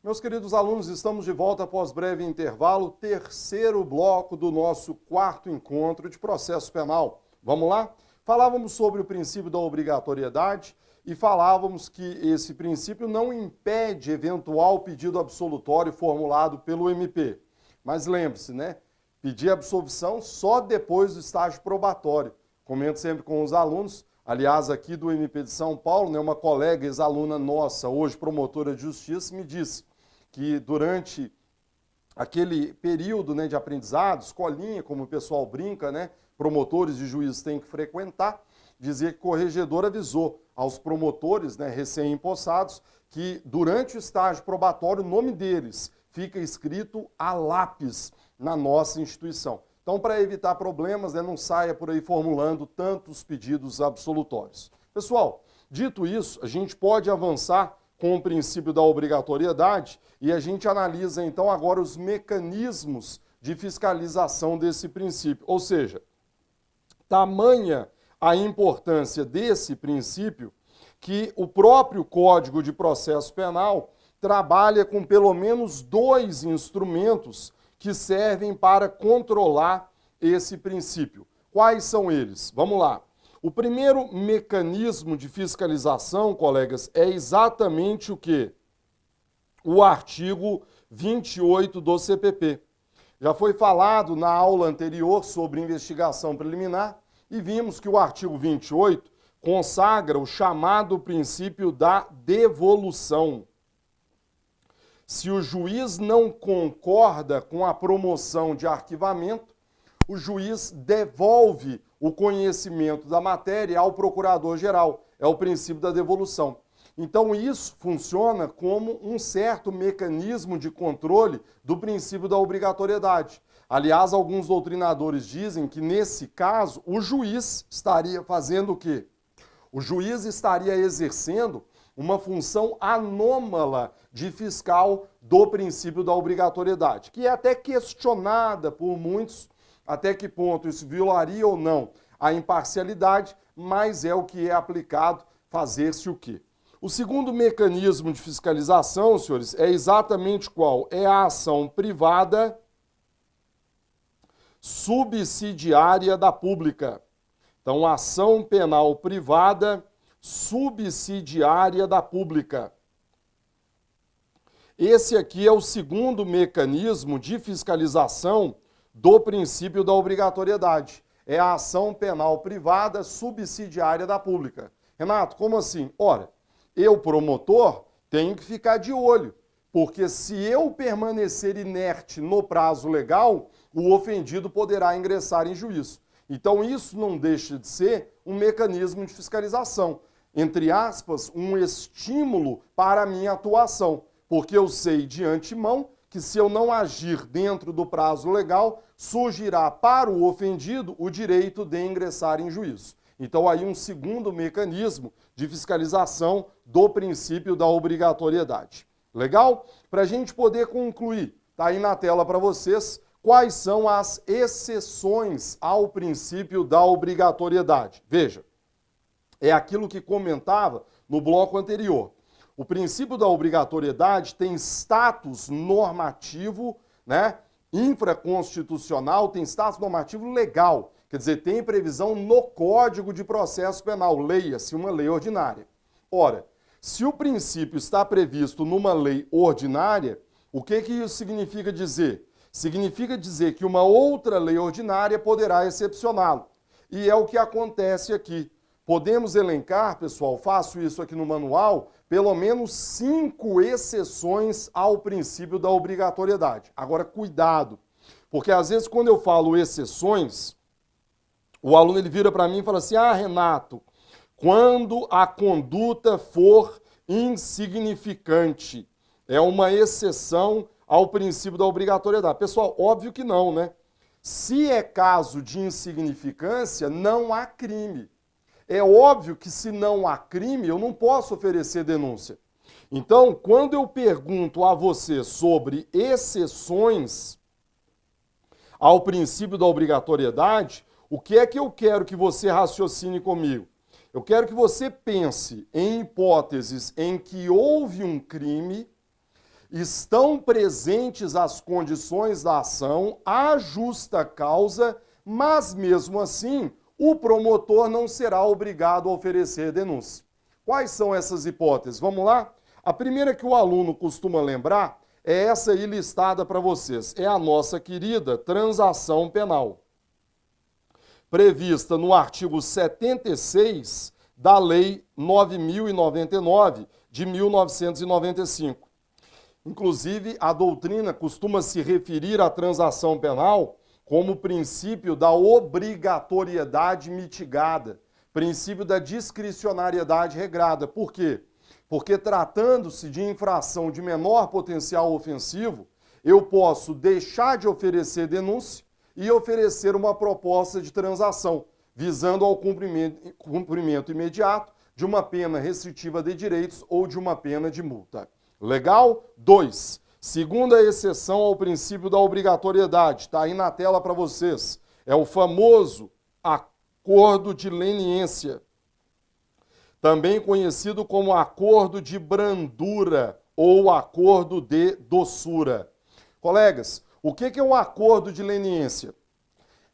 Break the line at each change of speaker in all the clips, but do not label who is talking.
Meus queridos alunos, estamos de volta após breve intervalo, terceiro bloco do nosso quarto encontro de processo penal. Vamos lá? Falávamos sobre o princípio da obrigatoriedade e falávamos que esse princípio não impede eventual pedido absolutório formulado pelo MP. Mas lembre-se, né? Pedir absolvição só depois do estágio probatório. Comento sempre com os alunos, aliás, aqui do MP de São Paulo, né, uma colega ex-aluna nossa, hoje promotora de justiça, me disse que durante aquele período, né, de aprendizado, escolinha, como o pessoal brinca, né, promotores e juízes têm que frequentar, dizia que o corregedor avisou aos promotores, né, recém-empossados que durante o estágio probatório o nome deles fica escrito a lápis na nossa instituição. Então, para evitar problemas, né, não saia por aí formulando tantos pedidos absolutórios. Pessoal, dito isso, a gente pode avançar com o princípio da obrigatoriedade e a gente analisa então agora os mecanismos de fiscalização desse princípio. Ou seja, tamanha a importância desse princípio que o próprio Código de Processo Penal trabalha com pelo menos 2 instrumentos que servem para controlar esse princípio. Quais são eles? Vamos lá. O primeiro mecanismo de fiscalização, colegas, é exatamente o quê? O artigo 28 do CPP. Já foi falado na aula anterior sobre investigação preliminar e vimos que o artigo 28 consagra o chamado princípio da devolução. Se o juiz não concorda com a promoção de arquivamento, o juiz devolve o conhecimento da matéria ao procurador-geral. É o princípio da devolução. Então, isso funciona como um certo mecanismo de controle do princípio da obrigatoriedade. Aliás, alguns doutrinadores dizem que, nesse caso, o juiz estaria fazendo o quê? O juiz estaria exercendo uma função anômala de fiscal do princípio da obrigatoriedade, que é até questionada por muitos, até que ponto isso violaria ou não a imparcialidade, mas é o que é aplicado, fazer-se o quê? O segundo mecanismo de fiscalização, senhores, é exatamente qual? É a ação privada subsidiária da pública. Então, ação penal privada subsidiária da pública. Esse aqui é o segundo mecanismo de fiscalização do princípio da obrigatoriedade. É a ação penal privada subsidiária da pública. Renato, como assim? Ora, eu, promotor, tenho que ficar de olho, porque se eu permanecer inerte no prazo legal, o ofendido poderá ingressar em juízo. Então, isso não deixa de ser um mecanismo de fiscalização, entre aspas, um estímulo para a minha atuação, porque eu sei de antemão que se eu não agir dentro do prazo legal, surgirá para o ofendido o direito de ingressar em juízo. Então, aí um segundo mecanismo de fiscalização do princípio da obrigatoriedade. Legal? Para a gente poder concluir, está aí na tela para vocês, quais são as exceções ao princípio da obrigatoriedade. Veja, é aquilo que comentava no bloco anterior. O princípio da obrigatoriedade tem status normativo, né, infraconstitucional, tem status normativo legal. Quer dizer, tem previsão no Código de Processo Penal, leia-se uma lei ordinária. Ora, se o princípio está previsto numa lei ordinária, o que isso significa dizer? Significa dizer que uma outra lei ordinária poderá excepcioná-lo. E é o que acontece aqui. Podemos elencar, pessoal, faço isso aqui no manual, pelo menos 5 exceções ao princípio da obrigatoriedade. Agora, cuidado, porque às vezes quando eu falo exceções, o aluno ele vira para mim e fala assim, Renato, quando a conduta for insignificante, é uma exceção ao princípio da obrigatoriedade. Pessoal, óbvio que não, né? Se é caso de insignificância, não há crime. É óbvio que se não há crime, eu não posso oferecer denúncia. Então, quando eu pergunto a você sobre exceções ao princípio da obrigatoriedade, O que é que eu quero que você raciocine comigo? Eu quero que você pense em hipóteses em que houve um crime, estão presentes as condições da ação, há justa causa, mas mesmo assim o promotor não será obrigado a oferecer denúncia. Quais são essas hipóteses? Vamos lá? A primeira que o aluno costuma lembrar é essa aí listada para vocês. É a nossa querida transação penal, prevista no artigo 76 da Lei 9.099 de 1995. Inclusive, a doutrina costuma se referir à transação penal como princípio da obrigatoriedade mitigada, princípio da discricionariedade regrada. Por quê? Porque tratando-se de infração de menor potencial ofensivo, eu posso deixar de oferecer denúncia e oferecer uma proposta de transação, visando ao cumprimento imediato de uma pena restritiva de direitos ou de uma pena de multa. Legal? 2. Segunda exceção ao princípio da obrigatoriedade, está aí na tela para vocês. É o famoso acordo de leniência, também conhecido como acordo de brandura ou acordo de doçura. Colegas, o que é um acordo de leniência?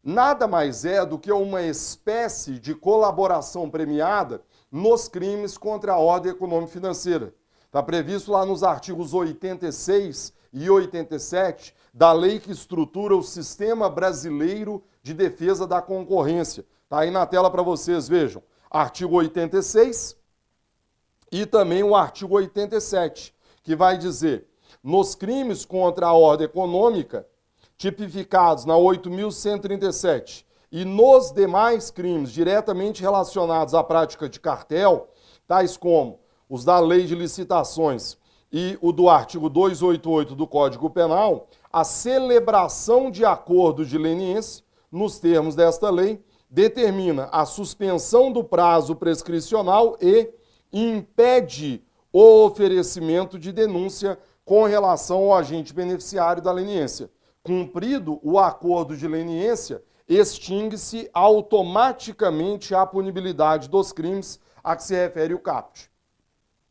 Nada mais é do que uma espécie de colaboração premiada nos crimes contra a ordem econômica e financeira. Está previsto lá nos artigos 86 e 87 da lei que estrutura o Sistema Brasileiro de Defesa da Concorrência. Está aí na tela para vocês, vejam. Artigo 86 e também o artigo 87, que vai dizer: nos crimes contra a ordem econômica, tipificados na 8.137, e nos demais crimes diretamente relacionados à prática de cartel, tais como os da Lei de Licitações e o do artigo 288 do Código Penal, a celebração de acordo de leniência, nos termos desta lei, determina a suspensão do prazo prescricional e impede o oferecimento de denúncia com relação ao agente beneficiário da leniência. Cumprido o acordo de leniência, extingue-se automaticamente a punibilidade dos crimes a que se refere o caput.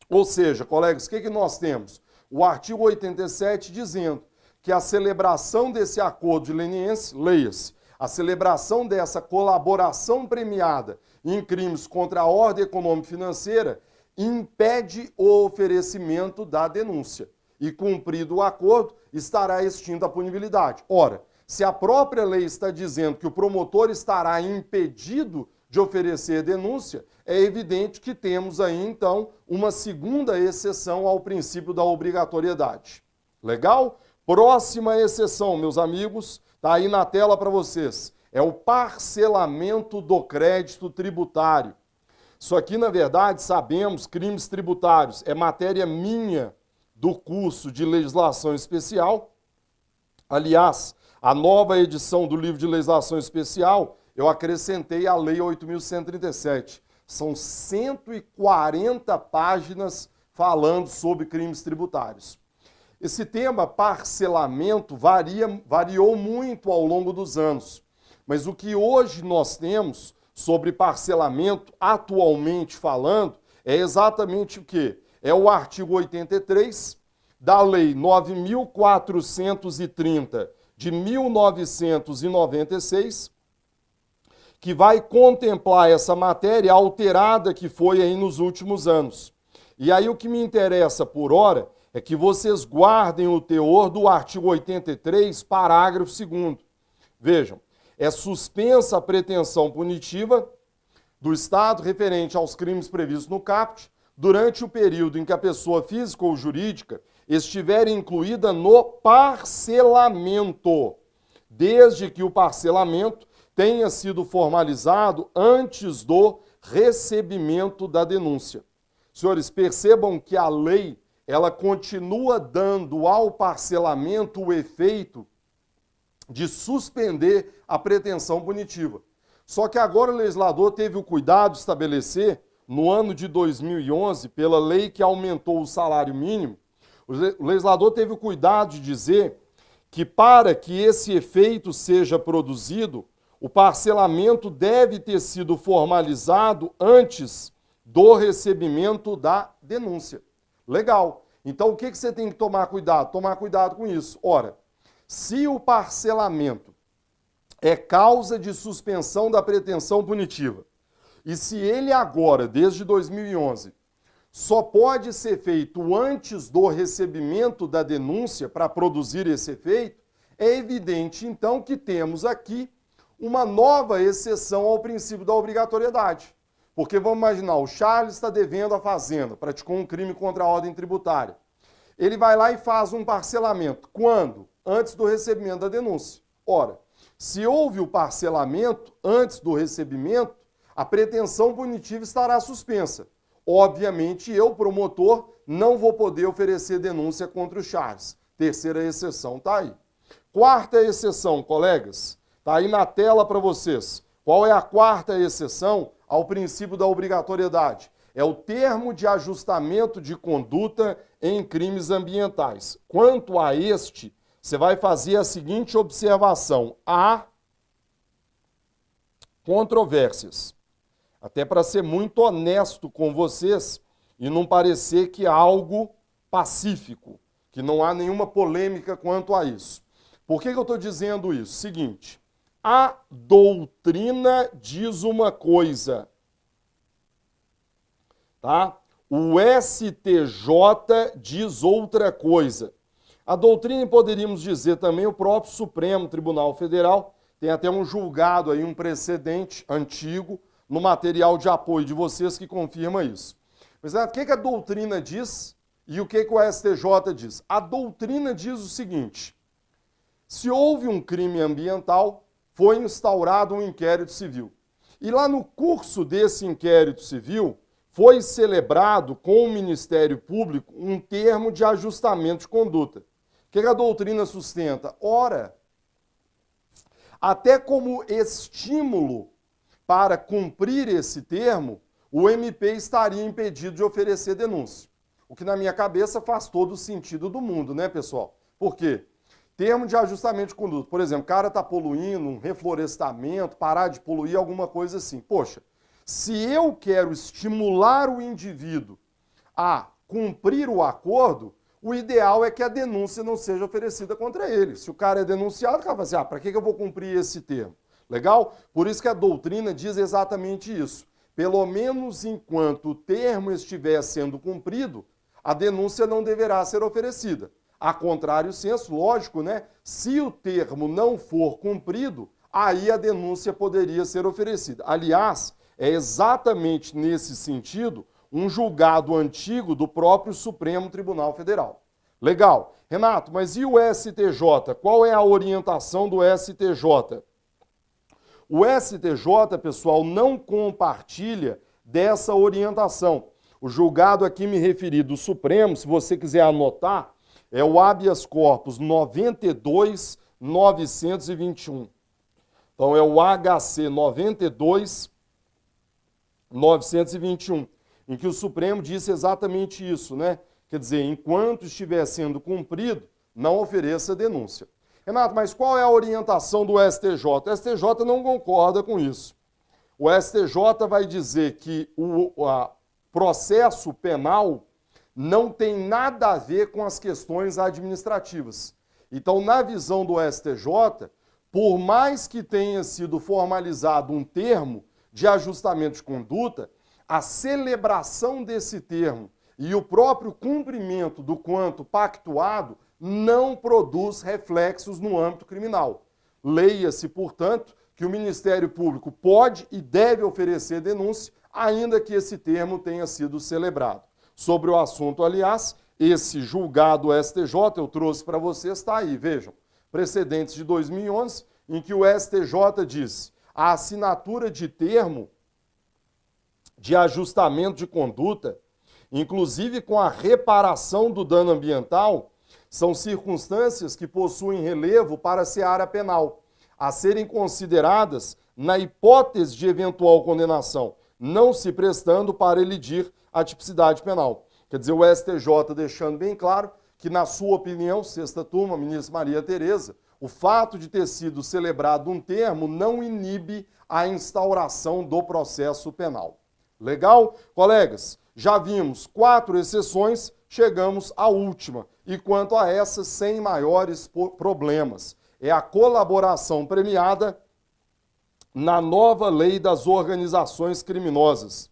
Ou seja, colegas, o que nós temos? O artigo 87 dizendo que a celebração desse acordo de leniência, leia-se, a celebração dessa colaboração premiada em crimes contra a ordem econômica e financeira impede o oferecimento da denúncia. E cumprido o acordo, estará extinta a punibilidade. Ora, se a própria lei está dizendo que o promotor estará impedido de oferecer denúncia, é evidente que temos aí, então, uma segunda exceção ao princípio da obrigatoriedade. Legal? Próxima exceção, meus amigos, está aí na tela para vocês. É o parcelamento do crédito tributário. Isso aqui, na verdade, sabemos, crimes tributários, é matéria minha do curso de legislação especial. Aliás, a nova edição do livro de legislação especial, eu acrescentei a Lei 8.137. São 140 páginas falando sobre crimes tributários. Esse tema, parcelamento, variou muito ao longo dos anos. Mas o que hoje nós temos sobre parcelamento, atualmente falando, é exatamente o quê? É o artigo 83 da Lei 9.430 de 1996, que vai contemplar essa matéria alterada que foi aí nos últimos anos. E aí o que me interessa por hora é que vocês guardem o teor do artigo 83, parágrafo 2º. Vejam, é suspensa a pretensão punitiva do Estado referente aos crimes previstos no caput durante o período em que a pessoa física ou jurídica estiver incluída no parcelamento, desde que o parcelamento tenha sido formalizado antes do recebimento da denúncia. Senhores, percebam que a lei, ela continua dando ao parcelamento o efeito de suspender a pretensão punitiva. Só que agora o legislador teve o cuidado de estabelecer, no ano de 2011, pela lei que aumentou o salário mínimo, o legislador teve o cuidado de dizer que para que esse efeito seja produzido, o parcelamento deve ter sido formalizado antes do recebimento da denúncia. Legal. Então, o que você tem que tomar cuidado? Tomar cuidado com isso. Ora, se o parcelamento é causa de suspensão da pretensão punitiva, e se ele agora, desde 2011, só pode ser feito antes do recebimento da denúncia para produzir esse efeito, é evidente, então, que temos aqui uma nova exceção ao princípio da obrigatoriedade. Porque vamos imaginar, o Charles está devendo a fazenda, praticou um crime contra a ordem tributária. Ele vai lá e faz um parcelamento. Quando? Antes do recebimento da denúncia. Ora, se houve o parcelamento antes do recebimento, a pretensão punitiva estará suspensa. Obviamente, eu, promotor, não vou poder oferecer denúncia contra o Charles. Terceira exceção está aí. Quarta exceção, colegas, está aí na tela para vocês. Qual é a quarta exceção ao princípio da obrigatoriedade? É o termo de ajustamento de conduta em crimes ambientais. Quanto a este, você vai fazer a seguinte observação. Há controvérsias. Até para ser muito honesto com vocês e não parecer que é algo pacífico, que não há nenhuma polêmica quanto a isso. Por que eu estou dizendo isso? Seguinte, a doutrina diz uma coisa, tá? O STJ diz outra coisa. A doutrina, poderíamos dizer também, o próprio Supremo Tribunal Federal, tem até um julgado aí, um precedente antigo, no material de apoio de vocês que confirma isso. Mas o que a doutrina diz e o que o STJ diz? A doutrina diz o seguinte, se houve um crime ambiental, foi instaurado um inquérito civil. E lá no curso desse inquérito civil, foi celebrado com o Ministério Público um termo de ajustamento de conduta. O que a doutrina sustenta? Ora, até como estímulo para cumprir esse termo, o MP estaria impedido de oferecer denúncia. O que na minha cabeça faz todo o sentido do mundo, né, pessoal? Por quê? Termo de ajustamento de conduta. Por exemplo, o cara está poluindo, um reflorestamento, parar de poluir, alguma coisa assim. Poxa, se eu quero estimular o indivíduo a cumprir o acordo, o ideal é que a denúncia não seja oferecida contra ele. Se o cara é denunciado, o cara vai dizer, para que eu vou cumprir esse termo? Legal? Por isso que a doutrina diz exatamente isso. Pelo menos enquanto o termo estiver sendo cumprido, a denúncia não deverá ser oferecida. A contrário senso, lógico, né? Se o termo não for cumprido, aí a denúncia poderia ser oferecida. Aliás, é exatamente nesse sentido um julgado antigo do próprio Supremo Tribunal Federal. Legal. Renato, mas e o STJ? Qual é a orientação do STJ? O STJ, pessoal, não compartilha dessa orientação. O julgado aqui me referi do Supremo, se você quiser anotar, é o habeas corpus 92.921. Então é o HC 92.921, em que o Supremo disse exatamente isso, né? Quer dizer, enquanto estiver sendo cumprido, não ofereça denúncia. Renato, mas qual é a orientação do STJ? O STJ não concorda com isso. O STJ vai dizer que o processo penal não tem nada a ver com as questões administrativas. Então, na visão do STJ, por mais que tenha sido formalizado um termo de ajustamento de conduta, a celebração desse termo e o próprio cumprimento do quanto pactuado não produz reflexos no âmbito criminal. Leia-se, portanto, que o Ministério Público pode e deve oferecer denúncia, ainda que esse termo tenha sido celebrado. Sobre o assunto, aliás, esse julgado STJ, eu trouxe para vocês, está aí, vejam. Precedentes de 2011, em que o STJ diz a assinatura de termo de ajustamento de conduta, inclusive com a reparação do dano ambiental, são circunstâncias que possuem relevo para a seara penal, a serem consideradas na hipótese de eventual condenação, não se prestando para elidir a tipicidade penal. Quer dizer, o STJ deixando bem claro que, na sua opinião, sexta turma, ministra Maria Tereza, O fato de ter sido celebrado um termo não inibe a instauração do processo penal. Legal? Colegas, já vimos 4 exceções, chegamos à última. E quanto a essa, sem maiores problemas. É a colaboração premiada na nova lei das organizações criminosas.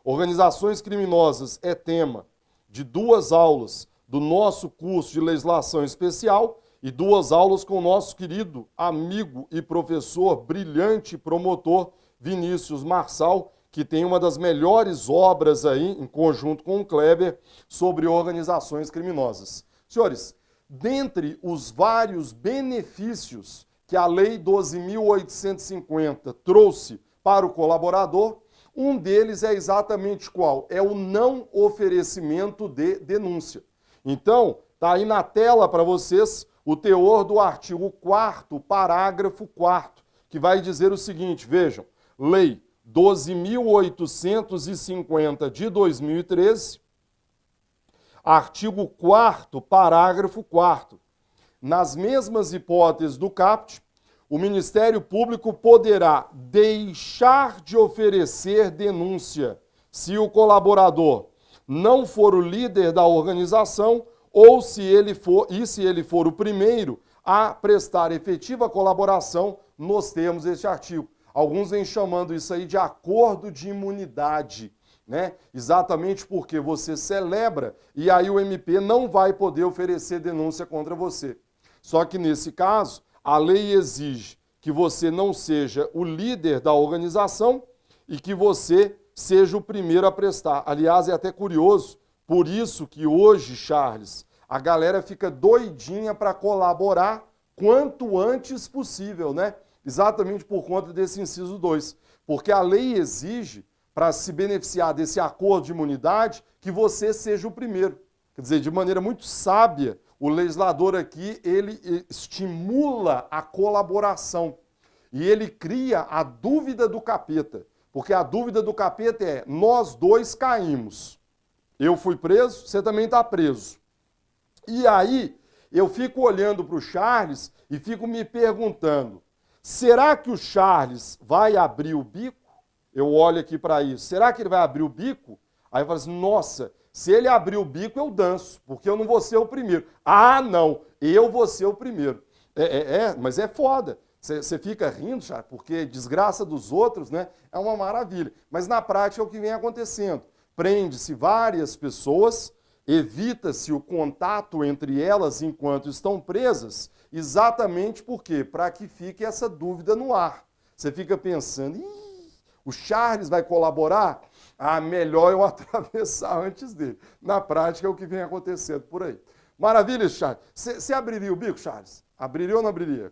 Organizações criminosas é tema de 2 aulas do nosso curso de legislação especial e 2 aulas com o nosso querido amigo e professor, brilhante promotor, Vinícius Marçal, que tem uma das melhores obras aí, em conjunto com o Kleber, sobre organizações criminosas. Senhores, dentre os vários benefícios que a Lei 12.850 trouxe para o colaborador, um deles é exatamente qual? É o não oferecimento de denúncia. Então, está aí na tela para vocês o teor do artigo 4º, parágrafo 4º, que vai dizer o seguinte, vejam, Lei 12.850 de 2013, artigo 4º, parágrafo 4º. Nas mesmas hipóteses do caput, o Ministério Público poderá deixar de oferecer denúncia se o colaborador não for o líder da organização ou se ele for o primeiro a prestar efetiva colaboração nos termos deste artigo. Alguns vêm chamando isso aí de acordo de imunidade, né? Exatamente porque você celebra e aí o MP não vai poder oferecer denúncia contra você. Só que nesse caso, a lei exige que você não seja o líder da organização e que você seja o primeiro a prestar. Aliás, é até curioso, por isso que hoje, Charles, a galera fica doidinha para colaborar quanto antes possível, né? Exatamente por conta desse inciso 2. Porque a lei exige, para se beneficiar desse acordo de imunidade, que você seja o primeiro. Quer dizer, de maneira muito sábia, o legislador aqui, ele estimula a colaboração. E ele cria a dúvida do capeta. Porque a dúvida do capeta é, nós dois caímos. Eu fui preso, você também está preso. E aí, eu fico olhando para o Charles e fico me perguntando, será que o Charles vai abrir o bico? Eu olho aqui para isso. Será que ele vai abrir o bico? Aí eu falo assim, nossa, se ele abrir o bico, eu danço, porque eu não vou ser o primeiro. Ah, não, eu vou ser o primeiro. Mas é foda. Você fica rindo, Charles, porque desgraça dos outros, né, é uma maravilha. Mas na prática é o que vem acontecendo. Prende-se várias pessoas, evita-se o contato entre elas enquanto estão presas, exatamente por quê? Para que fique essa dúvida no ar. Você fica pensando, o Charles vai colaborar? Ah, melhor eu atravessar antes dele. Na prática é o que vem acontecendo por aí. Maravilha, Charles. Você abriria o bico, Charles? Abriria ou não abriria?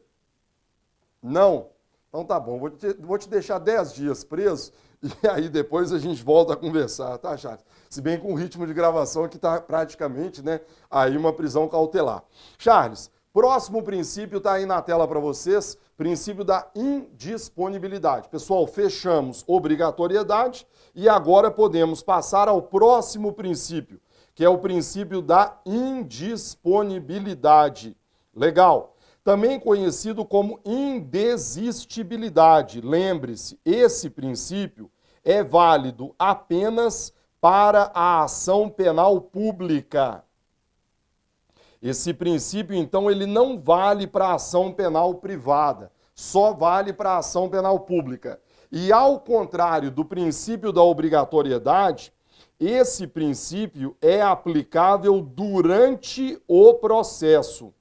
Não? Então tá bom, vou te deixar 10 dias preso e aí depois a gente volta a conversar, tá, Charles? Se bem com o ritmo de gravação que está praticamente, né, aí uma prisão cautelar. Charles, próximo princípio está aí na tela para vocês, princípio da indisponibilidade. Pessoal, fechamos obrigatoriedade e agora podemos passar ao próximo princípio, que é o princípio da indisponibilidade. Legal. Também conhecido como indesistibilidade. Lembre-se, esse princípio é válido apenas para a ação penal pública. Esse princípio, então, ele não vale para a ação penal privada, só vale para a ação penal pública. E ao contrário do princípio da obrigatoriedade, esse princípio é aplicável durante o processo.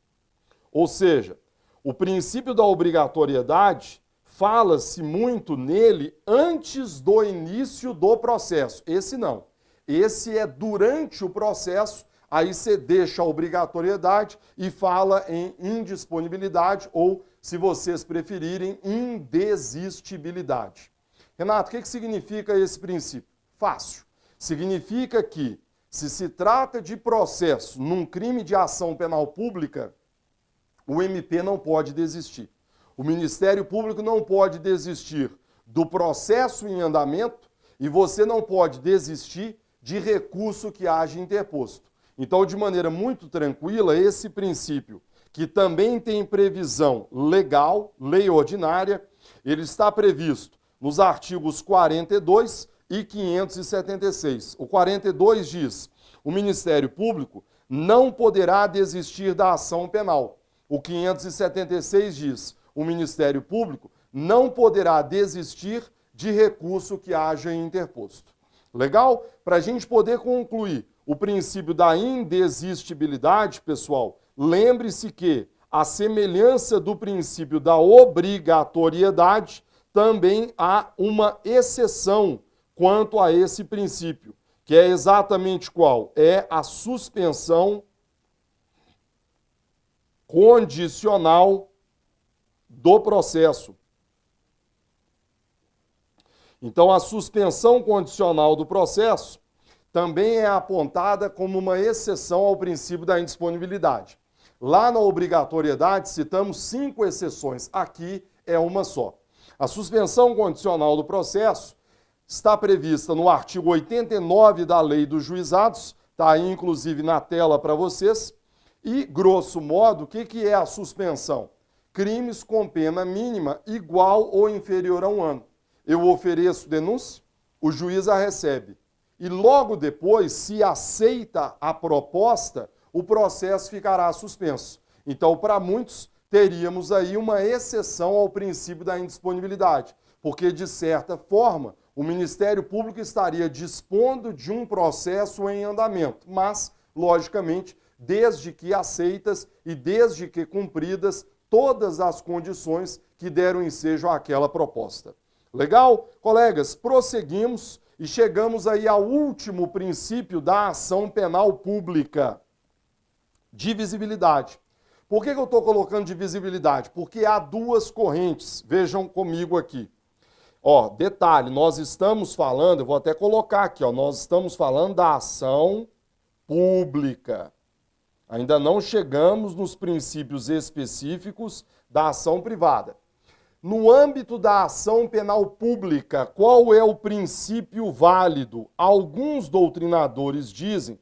Ou seja, o princípio da obrigatoriedade fala-se muito nele antes do início do processo. Esse não. Esse é durante o processo, aí você deixa a obrigatoriedade e fala em indisponibilidade ou, se vocês preferirem, indesistibilidade. Renato, o que significa esse princípio? Fácil. Significa que, se trata de processo num crime de ação penal pública, o MP não pode desistir. O Ministério Público não pode desistir do processo em andamento e você não pode desistir de recurso que haja interposto. Então, de maneira muito tranquila, esse princípio, que também tem previsão legal, lei ordinária, ele está previsto nos artigos 42 e 576. O 42 diz: o Ministério Público não poderá desistir da ação penal. O 576 diz: o Ministério Público não poderá desistir de recurso que haja interposto. Legal? Para a gente poder concluir o princípio da indesistibilidade, pessoal, lembre-se que, à semelhança do princípio da obrigatoriedade, também há uma exceção quanto a esse princípio, que é exatamente qual? É a suspensão condicional do processo. Então, a suspensão condicional do processo também é apontada como uma exceção ao princípio da indisponibilidade. Lá na obrigatoriedade, citamos 5 exceções. Aqui é uma só. A suspensão condicional do processo está prevista no artigo 89 da Lei dos Juizados, está aí inclusive na tela para vocês. E, grosso modo, o que é a suspensão? Crimes com pena mínima igual ou inferior a 1 ano. Eu ofereço denúncia, o juiz a recebe. E logo depois, se aceita a proposta, o processo ficará suspenso. Então, para muitos, teríamos aí uma exceção ao princípio da indisponibilidade, porque, de certa forma, o Ministério Público estaria dispondo de um processo em andamento, mas, logicamente, desde que aceitas e desde que cumpridas todas as condições que deram ensejo àquela proposta. Legal? Colegas, prosseguimos e chegamos aí ao último princípio da ação penal pública, divisibilidade. Por que eu estou colocando divisibilidade? Porque há 2 correntes, vejam comigo aqui. Ó, detalhe, nós estamos falando, eu vou até colocar aqui, ó, nós estamos falando da ação pública. Ainda não chegamos nos princípios específicos da ação privada. No âmbito da ação penal pública, qual é o princípio válido? Alguns doutrinadores dizem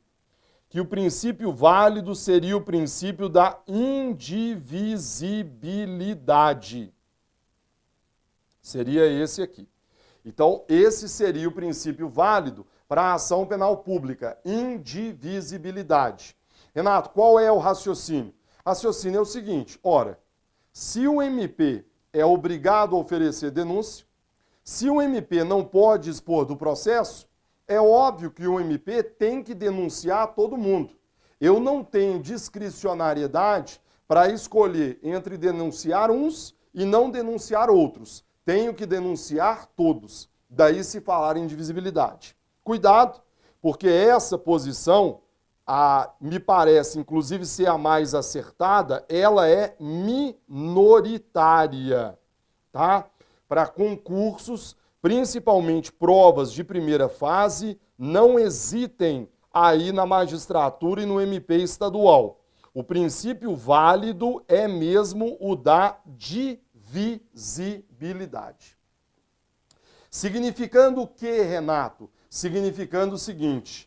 que o princípio válido seria o princípio da indivisibilidade. Seria esse aqui. Então, esse seria o princípio válido para a ação penal pública, indivisibilidade. Renato, qual é o raciocínio? O raciocínio é o seguinte, ora, se o MP é obrigado a oferecer denúncia, se o MP não pode expor do processo, é óbvio que o MP tem que denunciar todo mundo. Eu não tenho discricionariedade para escolher entre denunciar uns e não denunciar outros. Tenho que denunciar todos. Daí se falar em divisibilidade. Cuidado, porque essa posição, me parece, inclusive, ser a mais acertada, ela é minoritária, tá? Para concursos, principalmente provas de primeira fase, não hesitem aí na magistratura e no MP estadual. O princípio válido é mesmo o da divisibilidade. Significando o que, Renato? Significando o seguinte: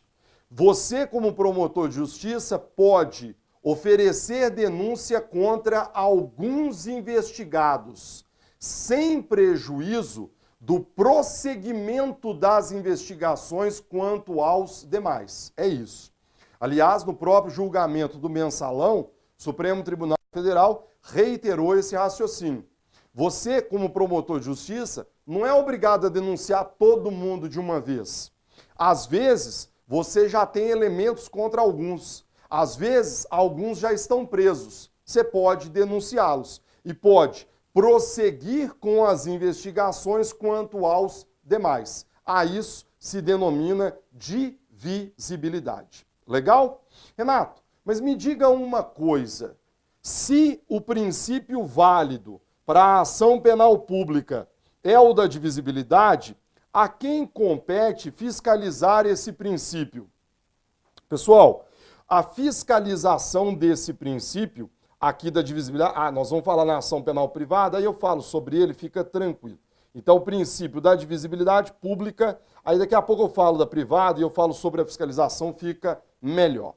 você, como promotor de justiça, pode oferecer denúncia contra alguns investigados, sem prejuízo do prosseguimento das investigações quanto aos demais. É isso. Aliás, no próprio julgamento do mensalão, o Supremo Tribunal Federal reiterou esse raciocínio. Você, como promotor de justiça, não é obrigado a denunciar todo mundo de uma vez. Às vezes, você já tem elementos contra alguns. Às vezes, alguns já estão presos. Você pode denunciá-los e pode prosseguir com as investigações quanto aos demais. A isso se denomina divisibilidade. Legal? Renato, mas me diga uma coisa. Se o princípio válido para a ação penal pública é o da divisibilidade, a quem compete fiscalizar esse princípio? Pessoal, a fiscalização desse princípio, aqui da divisibilidade, nós vamos falar na ação penal privada, aí eu falo sobre ele, fica tranquilo. Então, o princípio da divisibilidade pública, aí daqui a pouco eu falo da privada e eu falo sobre a fiscalização, fica melhor.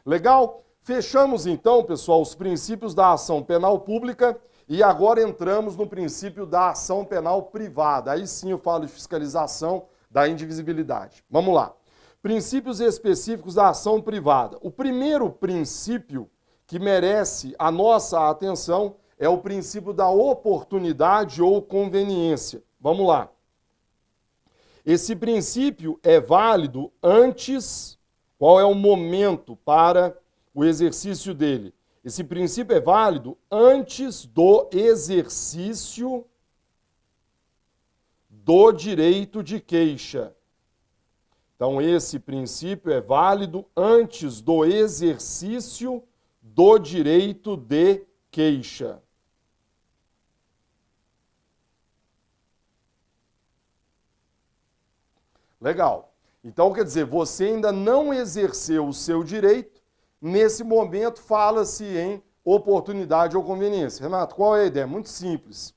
Legal? Fechamos então, pessoal, os princípios da ação penal pública e agora entramos no princípio da ação penal privada. Aí sim eu falo de fiscalização da indivisibilidade. Vamos lá. Princípios específicos da ação privada. O primeiro princípio que merece a nossa atenção é o princípio da oportunidade ou conveniência. Vamos lá. Esse princípio é válido antes, qual é o momento para o exercício dele? Esse princípio é válido antes do exercício do direito de queixa. Então, esse princípio é válido antes do exercício do direito de queixa. Legal. Então, quer dizer, você ainda não exerceu o seu direito, nesse momento fala-se em oportunidade ou conveniência. Renato, qual é a ideia? Muito simples.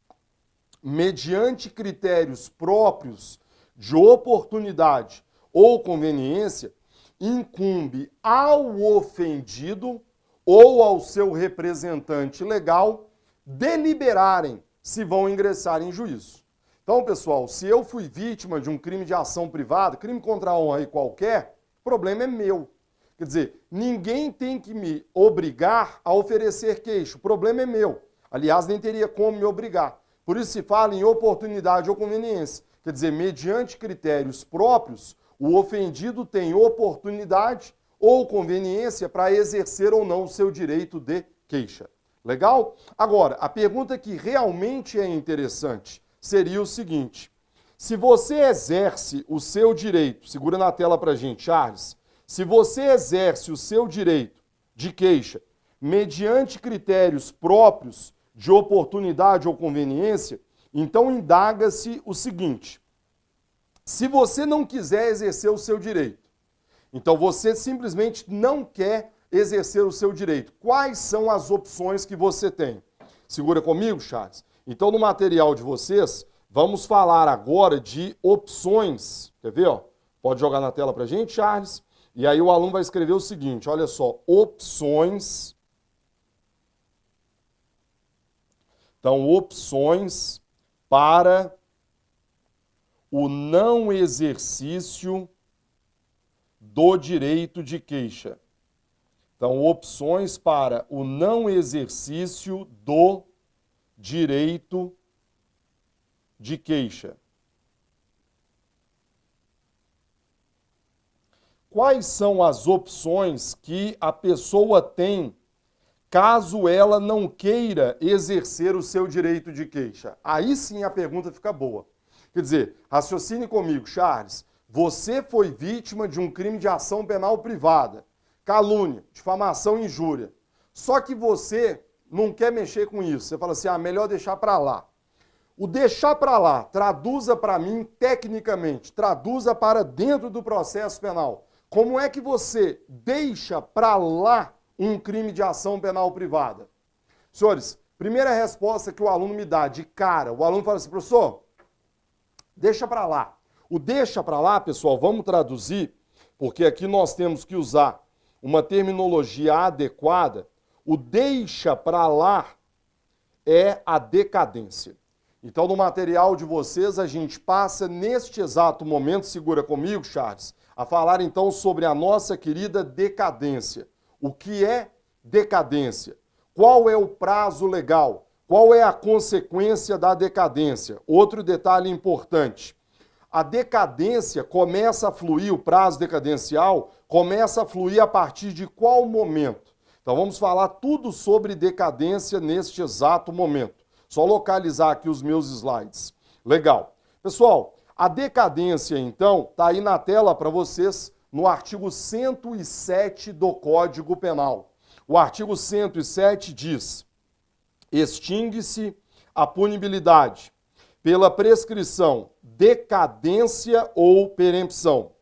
Mediante critérios próprios de oportunidade ou conveniência, incumbe ao ofendido ou ao seu representante legal deliberarem se vão ingressar em juízo. Então, pessoal, se eu fui vítima de um crime de ação privada, crime contra a honra e qualquer, o problema é meu. Quer dizer, ninguém tem que me obrigar a oferecer queixa, o problema é meu. Aliás, nem teria como me obrigar. Por isso se fala em oportunidade ou conveniência. Quer dizer, mediante critérios próprios, o ofendido tem oportunidade ou conveniência para exercer ou não o seu direito de queixa. Legal? Agora, a pergunta que realmente é interessante seria o seguinte: se você exerce o seu direito, segura na tela para a gente, Charles, se você exerce o seu direito de queixa mediante critérios próprios de oportunidade ou conveniência, então indaga-se o seguinte: se você não quiser exercer o seu direito, então você simplesmente não quer exercer o seu direito, quais são as opções que você tem? Segura comigo, Charles? Então, no material de vocês, vamos falar agora de opções. Quer ver? Ó? Pode jogar na tela para a gente, Charles? E aí o aluno vai escrever o seguinte, olha só, opções. Então, opções para o não exercício do direito de queixa. Então, opções para o não exercício do direito de queixa. Quais são as opções que a pessoa tem caso ela não queira exercer o seu direito de queixa? Aí sim a pergunta fica boa. Quer dizer, raciocine comigo, Charles. Você foi vítima de um crime de ação penal privada, calúnia, difamação e injúria. Só que você não quer mexer com isso. Você fala assim, melhor deixar para lá. O deixar para lá, traduza para mim tecnicamente, traduza para dentro do processo penal. Como é que você deixa para lá um crime de ação penal privada? Senhores, primeira resposta que o aluno me dá de cara, o aluno fala assim, professor, deixa para lá. O deixa para lá, pessoal, vamos traduzir, porque aqui nós temos que usar uma terminologia adequada. O deixa para lá é a decadência. Então, no material de vocês, a gente passa neste exato momento, segura comigo, Charles, a falar então sobre a nossa querida decadência. O que é decadência? Qual é o prazo legal? Qual é a consequência da decadência? Outro detalhe importante. A decadência começa a fluir, o prazo decadencial começa a fluir a partir de qual momento? Então vamos falar tudo sobre decadência neste exato momento. Só localizar aqui os meus slides. Legal. Pessoal, a decadência então está aí na tela para vocês no artigo 107 do Código Penal. O artigo 107 diz: extingue-se a punibilidade pela prescrição, decadência ou perempção,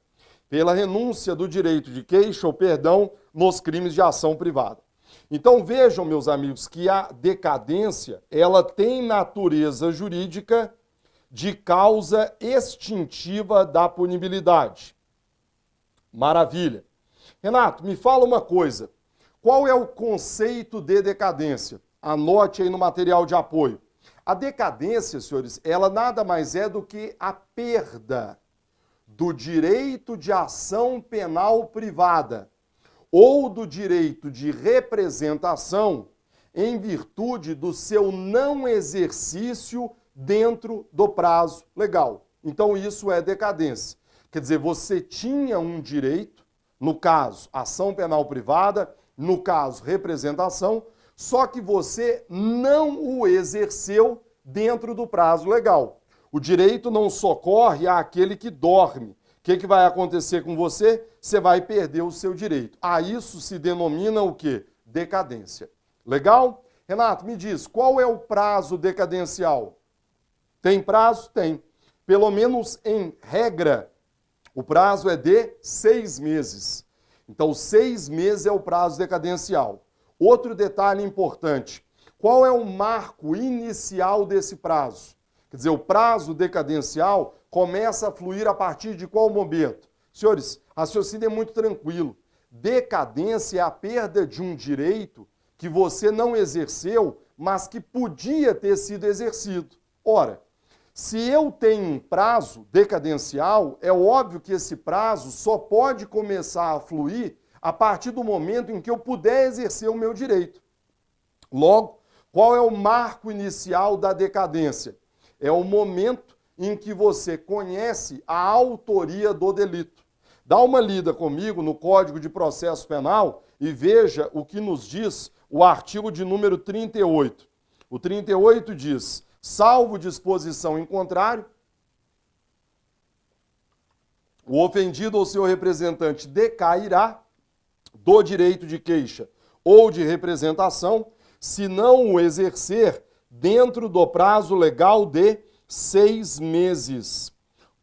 pela renúncia do direito de queixa ou perdão nos crimes de ação privada. Então vejam, meus amigos, que a decadência, ela tem natureza jurídica de causa extintiva da punibilidade. Maravilha. Renato, me fala uma coisa. Qual é o conceito de decadência? Anote aí no material de apoio. A decadência, senhores, ela nada mais é do que a perda do direito de ação penal privada ou do direito de representação em virtude do seu não exercício dentro do prazo legal. Então isso é decadência. Quer dizer, você tinha um direito, no caso, ação penal privada, no caso, representação, só que você não o exerceu dentro do prazo legal. O direito não socorre àquele que dorme. O que vai acontecer com você? Você vai perder o seu direito. A isso se denomina o quê? Decadência. Legal? Renato, me diz, qual é o prazo decadencial? Tem prazo? Tem. Pelo menos em regra, o prazo é de 6 meses. Então, 6 meses é o prazo decadencial. Outro detalhe importante, qual é o marco inicial desse prazo? Quer dizer, o prazo decadencial começa a fluir a partir de qual momento? Senhores, raciocínio é muito tranquilo. Decadência é a perda de um direito que você não exerceu, mas que podia ter sido exercido. Ora, se eu tenho um prazo decadencial, é óbvio que esse prazo só pode começar a fluir a partir do momento em que eu puder exercer o meu direito. Logo, qual é o marco inicial da decadência? É o momento em que você conhece a autoria do delito. Dá uma lida comigo no Código de Processo Penal e veja o que nos diz o artigo de número 38. O 38 diz: salvo disposição em contrário, o ofendido ou seu representante decairá do direito de queixa ou de representação, se não o exercer dentro do prazo legal de 6 meses,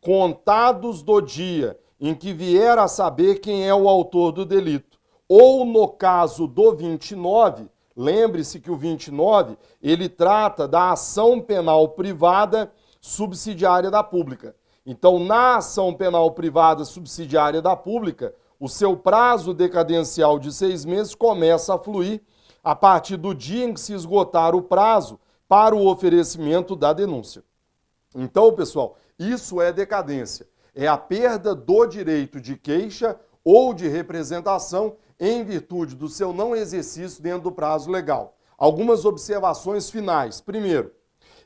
contados do dia em que vier a saber quem é o autor do delito. Ou no caso do 29, lembre-se que o 29, ele trata da ação penal privada subsidiária da pública. Então, na ação penal privada subsidiária da pública, o seu prazo decadencial de 6 meses começa a fluir a partir do dia em que se esgotar o prazo para o oferecimento da denúncia. Então, pessoal, isso é decadência. É a perda do direito de queixa ou de representação em virtude do seu não exercício dentro do prazo legal. Algumas observações finais. Primeiro,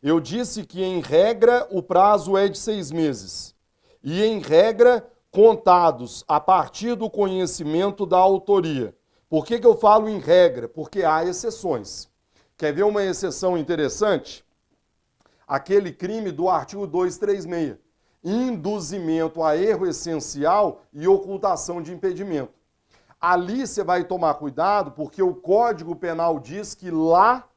eu disse que, em regra, o prazo é de 6 meses. E, em regra, contados a partir do conhecimento da autoria. Por que eu falo em regra? Porque há exceções. Quer ver uma exceção interessante? Aquele crime do artigo 236. Induzimento a erro essencial e ocultação de impedimento. Ali você vai tomar cuidado, porque o Código Penal diz que lá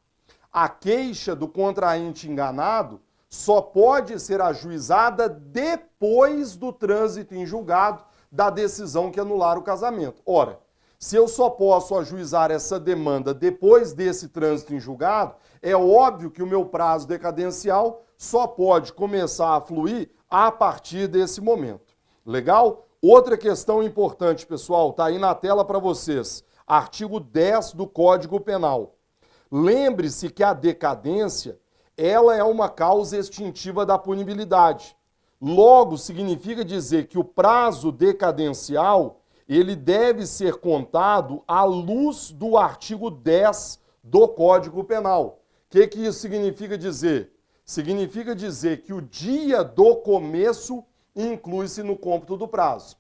a queixa do contraente enganado só pode ser ajuizada depois do trânsito em julgado da decisão que anular o casamento. Ora, se eu só posso ajuizar essa demanda depois desse trânsito em julgado, é óbvio que o meu prazo decadencial só pode começar a fluir a partir desse momento. Legal? Outra questão importante, pessoal, está aí na tela para vocês. Artigo 10 do Código Penal. Lembre-se que a decadência, ela é uma causa extintiva da punibilidade. Logo, significa dizer que o prazo decadencial, ele deve ser contado à luz do artigo 10 do Código Penal. O que isso significa dizer? Significa dizer que o dia do começo inclui-se no cômputo do prazo.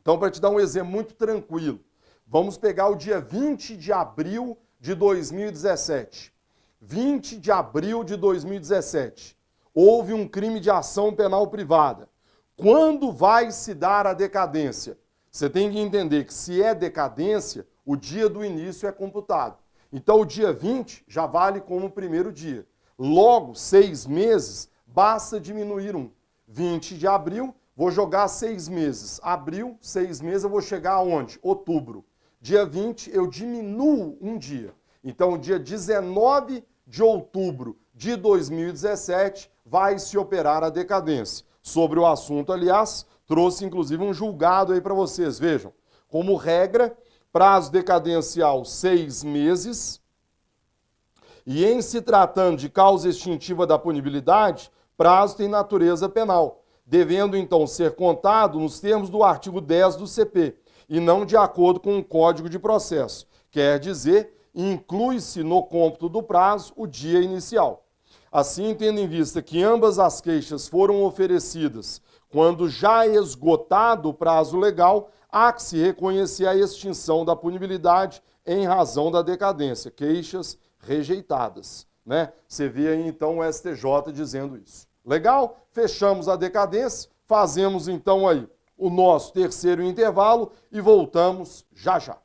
Então, para te dar um exemplo muito tranquilo, vamos pegar o dia 20 de abril de 2017. 20 de abril de 2017. Houve um crime de ação penal privada. Quando vai se dar a decadência? Você tem que entender que, se é decadência, o dia do início é computado. Então, o dia 20 já vale como o primeiro dia. Logo, 6 meses, basta diminuir um. 20 de abril, vou jogar 6 meses. Abril, 6 meses, eu vou chegar aonde? Outubro. Dia 20, eu diminuo um dia. Então, dia 19 de outubro de 2017, vai se operar a decadência. Sobre o assunto, aliás, trouxe inclusive um julgado aí para vocês. Vejam, como regra, prazo decadencial 6 meses. E em se tratando de causa extintiva da punibilidade, prazo tem natureza penal, devendo então ser contado nos termos do artigo 10 do CP, e não de acordo com o Código de Processo. Quer dizer, inclui-se no cômputo do prazo o dia inicial. Assim, tendo em vista que ambas as queixas foram oferecidas quando já esgotado o prazo legal, há que se reconhecer a extinção da punibilidade em razão da decadência, queixas rejeitadas, né? Você vê aí então o STJ dizendo isso. Legal? Fechamos a decadência, fazemos então aí o nosso terceiro intervalo e voltamos já já.